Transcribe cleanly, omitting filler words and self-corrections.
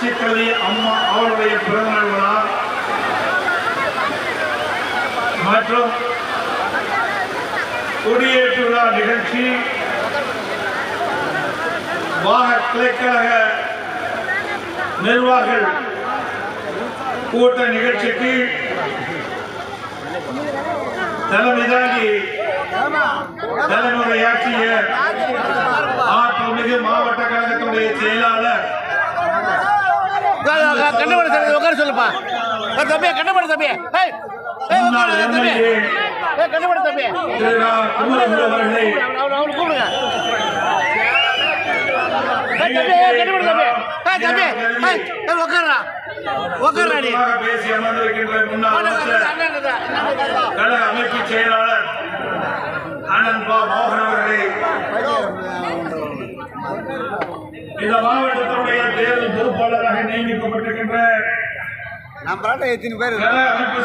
புரட்சி தலைவி அம்மா அவருடைய பிறந்தநாள் விழா மற்றும் கொடியேற்று விழா நிகழ்ச்சி வாக கிளைக்கழக நிர்வாகிகள் கூட்ட நிகழ்ச்சிக்கு தலைமை தாங்கி தலைமுறையாற்றிய ஆற்றல்மிகு மாவட்ட கழகத்தினுடைய செயலாளர் உட்கார சொல்லுப்பா தம்பி கண்ணப்பட தம்பி கண்ணப்பட தம்பி அவர்களை கூப்பிடுங்க பேசி அமர்ந்திருக்கின்ற முன்னாள் கழக அமைப்பு செயலாளர் அண்ணன் பா மோகன் அவர்களை இந்த மாவட்டத்தினுடைய தேர்தல் பொறுப்பாளராக நியமிக்கப்பட்டிருக்கின்ற நம்ம எத்தனை பேர் கழக அமைப்பு